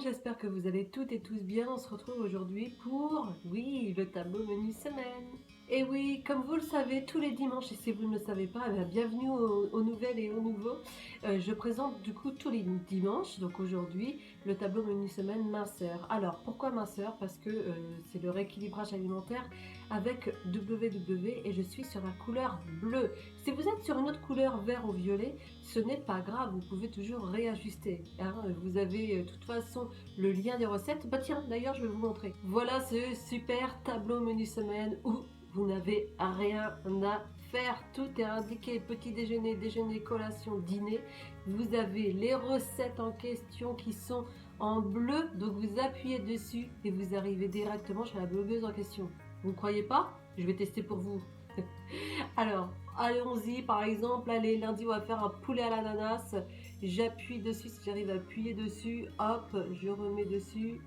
j'espère que vous allez toutes et tous bien. On se retrouve aujourd'hui pour, oui, le tableau menu semaine. Et oui, comme vous le savez, tous les dimanches, et si vous ne le savez pas, bienvenue aux nouvelles et aux nouveaux. Je présente du coup tous les dimanches, donc aujourd'hui, le tableau menu semaine minceur. Alors, pourquoi minceur? Parce que c'est le rééquilibrage alimentaire avec WW et je suis sur la couleur bleue. Si vous êtes sur une autre couleur vert ou violet, ce n'est pas grave, vous pouvez toujours réajuster. Hein. Vous avez de toute façon le lien des recettes. Bah tiens, d'ailleurs, je vais vous montrer. Voilà ce super tableau menu semaine où vous n'avez rien à faire. Tout est indiqué, petit déjeuner, déjeuner, collation, dîner. Vous avez les recettes en question qui sont en bleu, donc vous appuyez dessus et vous arrivez directement chez la blogueuse en question. Vous ne croyez pas? Je vais tester pour vous. Alors, allons-y, par exemple, allez, lundi, on va faire un poulet à l'ananas. J'appuie dessus, si j'arrive à appuyer dessus, hop, je remets dessus.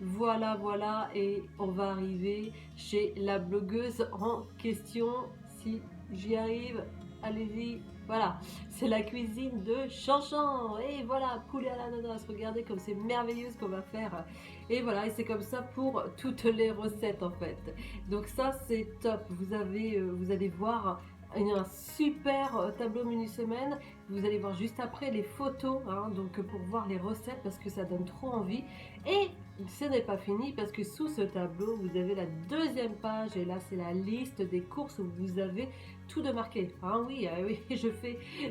Voilà, voilà, et on va arriver chez la blogueuse en question. Si j'y arrive, allez-y. Voilà, c'est la cuisine de Chanchan. Et voilà, poulet à l'ananas. Regardez comme c'est merveilleux ce qu'on va faire. Et voilà, et c'est comme ça pour toutes les recettes en fait. Donc ça, c'est top. Vous allez voir un super tableau menu semaine. Vous allez voir juste après les photos, hein, donc pour voir les recettes parce que ça donne trop envie. Et ce n'est pas fini parce que sous ce tableau, vous avez la deuxième page et là, c'est la liste des courses où vous avez tout de marqué. Ah oui, oui,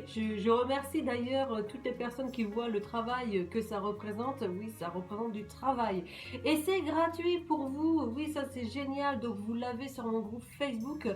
je remercie d'ailleurs toutes les personnes qui voient le travail que ça représente. Oui, ça représente du travail. Et c'est gratuit pour vous. Oui, ça c'est génial. Donc vous l'avez sur mon groupe Facebook.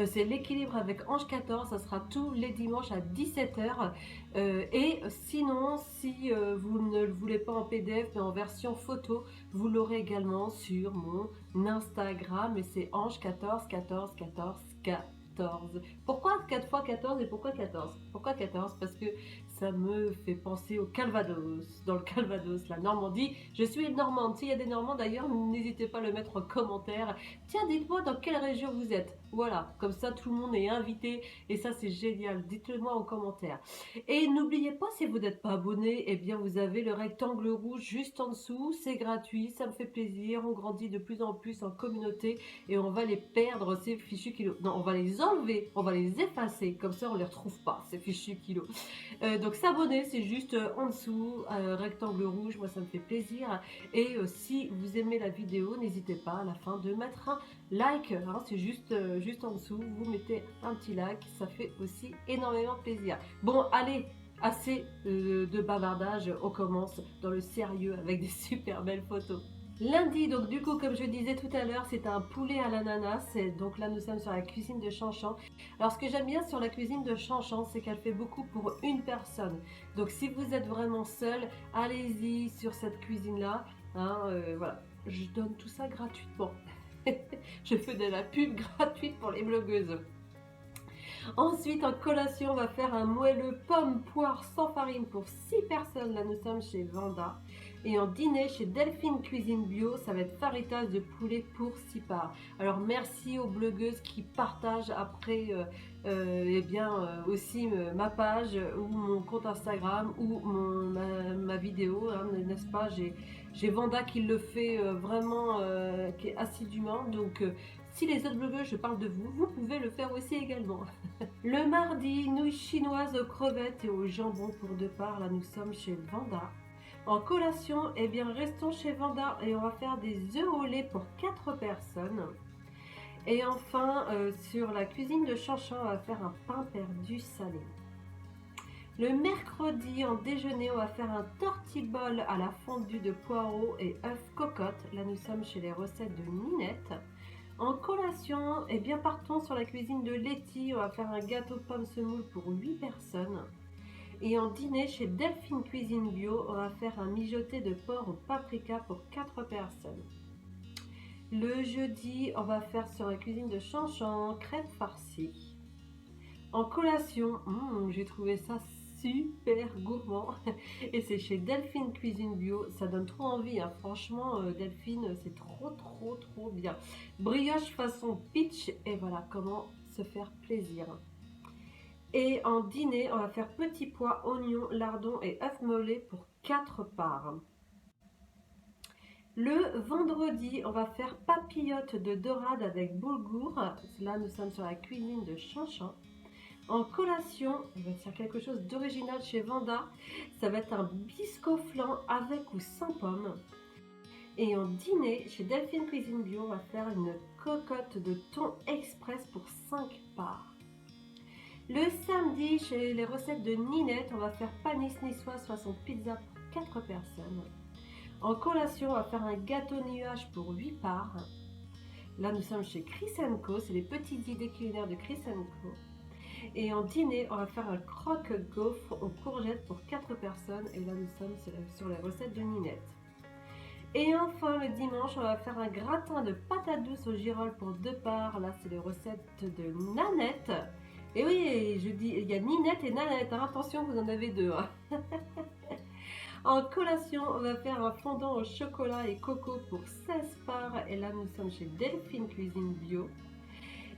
C'est l'équilibre avec Ange 14. Ça sera tous les dimanches à 17h. Et sinon, si vous ne le voulez pas en PDF mais en version photo, vous l'aurez également sur mon Instagram et c'est Ange 14 14 14 14. Pourquoi 4 fois 14 et pourquoi 14? Pourquoi 14? Parce que ça me fait penser au Calvados. Dans le Calvados, la Normandie. Je suis une Normande. S'il y a des Normands d'ailleurs, n'hésitez pas à le mettre en commentaire. Tiens, dites-moi dans quelle région vous êtes. Voilà, comme ça tout le monde est invité et ça c'est génial. Dites-le moi en commentaire. Et n'oubliez pas, si vous n'êtes pas abonné, eh bien vous avez le rectangle rouge juste en dessous. C'est gratuit, ça me fait plaisir. On grandit de plus en plus en communauté et on va les perdre, ces fichus kilos. Non, on va les enlever, on va les effacer. Comme ça, on les retrouve pas, ces fichus kilos. Donc s'abonner, c'est juste en dessous, rectangle rouge. Moi, ça me fait plaisir. Et si vous aimez la vidéo, n'hésitez pas à la fin de mettre un like. Hein, c'est juste en dessous. Vous mettez un petit like, ça fait aussi énormément plaisir. Bon, allez, assez de bavardage, on commence dans le sérieux avec des super belles photos. Lundi, donc du coup, comme je disais tout à l'heure, c'est un poulet à l'ananas. Donc là, nous sommes sur la cuisine de Chanchan. Alors, ce que j'aime bien sur la cuisine de Chanchan, c'est qu'elle fait beaucoup pour une personne. Donc, si vous êtes vraiment seul, allez-y sur cette cuisine-là. Hein, voilà, je donne tout ça gratuitement. Je fais de la pub gratuite pour les blogueuses. Ensuite, en collation, on va faire un moelleux pomme poire sans farine pour 6 personnes. Là, nous sommes chez Vanda. Et en dîner, chez Delphine Cuisine Bio, ça va être faritas de poulet pour 6 parts. Alors, merci aux blogueuses qui partagent après aussi ma page ou mon compte Instagram ou ma vidéo, hein, n'est-ce pas? J'ai Vanda qui le fait vraiment, qui est assidûment. Donc, si les autres blogueuses, je parle de vous, vous pouvez le faire aussi également. Le mardi, nouilles chinoises aux crevettes et au jambon pour 2 parts. Là, nous sommes chez Vanda. En collation, eh bien, restons chez Vanda et on va faire des œufs au lait pour 4 personnes. Et enfin, sur la cuisine de Chanchan, on va faire un pain perdu salé. Le mercredi, en déjeuner, on va faire un tortibol à la fondue de poireaux et œufs cocotte. Là, nous sommes chez les recettes de Ninette. En collation, eh bien, partons sur la cuisine de Letty. On va faire un gâteau pomme semoule pour 8 personnes. Et en dîner, chez Delphine Cuisine Bio, on va faire un mijoté de porc au paprika pour 4 personnes. Le jeudi, on va faire sur la cuisine de Chanchan, crêpes farcies. En collation, j'ai trouvé ça super gourmand et c'est chez Delphine Cuisine Bio, ça donne trop envie, hein. Franchement Delphine, c'est trop bien. Brioche façon peach et voilà comment se faire plaisir. Et en dîner, on va faire petits pois, oignons, lardons et œufs mollets pour 4 parts. Le vendredi, on va faire papillote de dorade avec boulgour. Là, nous sommes sur la cuisine de Chanchan. En collation, on va faire quelque chose d'original chez Vanda. Ça va être un biscoff flan avec ou sans pommes. Et en dîner, chez Delphine Cuisine Bio, on va faire une cocotte de thon express pour 5 parts. Le samedi, chez les recettes de Ninette, on va faire panis niçoise façon pizza pour 4 personnes. En collation, on va faire un gâteau nuage pour 8 parts. Là, nous sommes chez Chris & Co. C'est les petites idées culinaires de Chris & Co. Et en dîner, on va faire un croque-gaufre aux courgettes pour 4 personnes. Et là, nous sommes sur les recettes de Ninette. Et enfin, le dimanche, on va faire un gratin de patates douces au girolles pour 2 parts. Là, c'est les recettes de Nanette. Et oui, je dis, il y a Ninette et Nanette. Hein. Attention, vous en avez deux. Hein. En collation, on va faire un fondant au chocolat et coco pour 16 parts. Et là, nous sommes chez Delphine Cuisine Bio.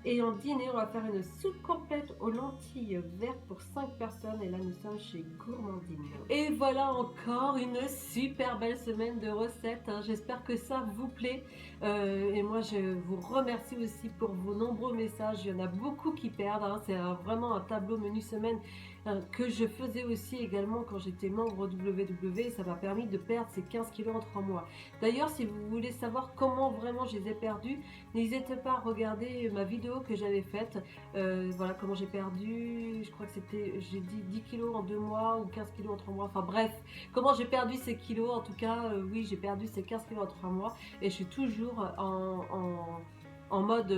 Et en dîner, on va faire une soupe complète aux lentilles vertes pour 5 personnes. Et là, nous sommes chez Gourmandine. Et voilà encore une super belle semaine de recettes. Hein. J'espère que ça vous plaît. Et moi, je vous remercie aussi pour vos nombreux messages. Il y en a beaucoup qui perdent. Hein. C'est vraiment un tableau menu semaine que je faisais aussi également quand j'étais membre WW. Ça m'a permis de perdre ces 15 kilos en 3 mois. D'ailleurs, si vous voulez savoir comment vraiment je les ai perdus, n'hésitez pas à regarder ma vidéo que j'avais faite. Voilà comment j'ai perdu, je crois que c'était, j'ai dit 10 kilos en 2 mois ou 15 kilos en 3 mois. Enfin bref, comment j'ai perdu ces kilos. En tout cas, oui, j'ai perdu ces 15 kilos en 3 mois et je suis toujours en mode,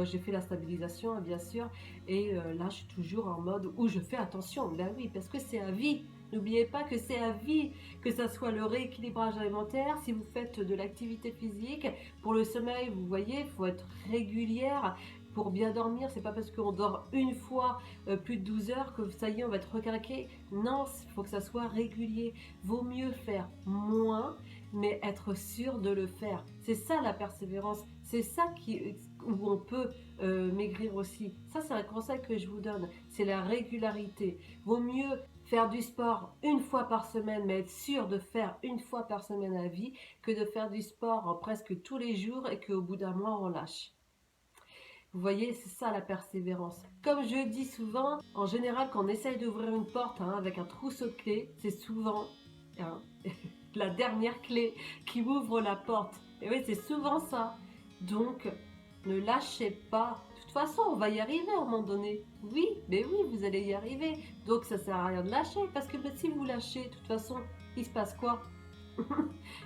j'ai fait la stabilisation hein, bien sûr, et là je suis toujours en mode où je fais attention, ben oui, parce que c'est à vie. N'oubliez pas que c'est à vie, que ça soit le rééquilibrage alimentaire, si vous faites de l'activité physique, pour le sommeil, vous voyez, il faut être régulière. Pour bien dormir, c'est pas parce qu'on dort une fois plus de 12 heures que ça y est, on va être requinqué. Non, il faut que ça soit régulier. Vaut mieux faire moins, mais être sûr de le faire. C'est ça la persévérance. C'est ça où on peut maigrir aussi. Ça, c'est un conseil que je vous donne. C'est la régularité. Vaut mieux faire du sport une fois par semaine, mais être sûr de faire une fois par semaine à vie, que de faire du sport presque tous les jours et qu'au bout d'un mois, on lâche. Vous voyez, c'est ça la persévérance. Comme je dis souvent, en général, quand on essaye d'ouvrir une porte hein, avec un trousseau de clés, c'est souvent hein, la dernière clé qui ouvre la porte. Et oui, c'est souvent ça. Donc, ne lâchez pas. De toute façon, on va y arriver à un moment donné. Oui, mais oui, vous allez y arriver. Donc, ça sert à rien de lâcher. Parce que si vous lâchez, de toute façon, il se passe quoi?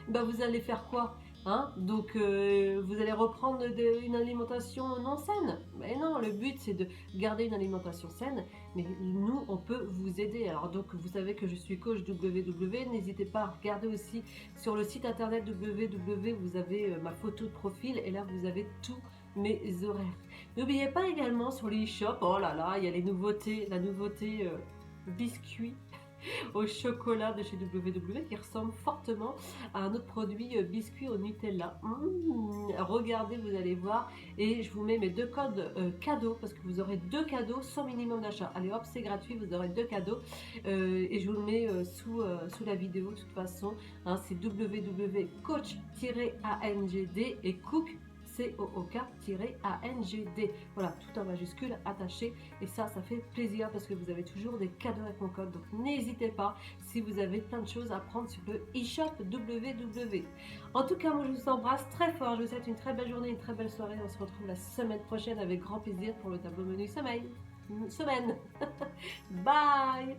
Ben, vous allez faire quoi? Hein? Donc vous allez reprendre une alimentation non saine. Mais non, le but c'est de garder une alimentation saine, mais nous on peut vous aider. Alors donc vous savez que je suis coach WW, n'hésitez pas à regarder aussi sur le site internet WW, vous avez ma photo de profil et là vous avez tous mes horaires. N'oubliez pas également sur le e-shop, oh là là, il y a les nouveautés, la nouveauté biscuit au chocolat de chez WW qui ressemble fortement à un autre produit biscuit au Nutella. Regardez, vous allez voir. Et je vous mets mes 2 codes cadeaux parce que vous aurez 2 cadeaux sans minimum d'achat. Allez hop, c'est gratuit, vous aurez 2 cadeaux. Et je vous le mets sous la vidéo de toute façon. Hein, c'est www.coach-angd et cook COOK-ANGD. Voilà, tout en majuscule attaché. Et ça fait plaisir parce que vous avez toujours des cadeaux avec mon code. Donc n'hésitez pas si vous avez plein de choses à prendre sur le e-shop WW. En tout cas, moi je vous embrasse très fort. Je vous souhaite une très belle journée, une très belle soirée. On se retrouve la semaine prochaine avec grand plaisir pour le tableau menu semaine. Bye!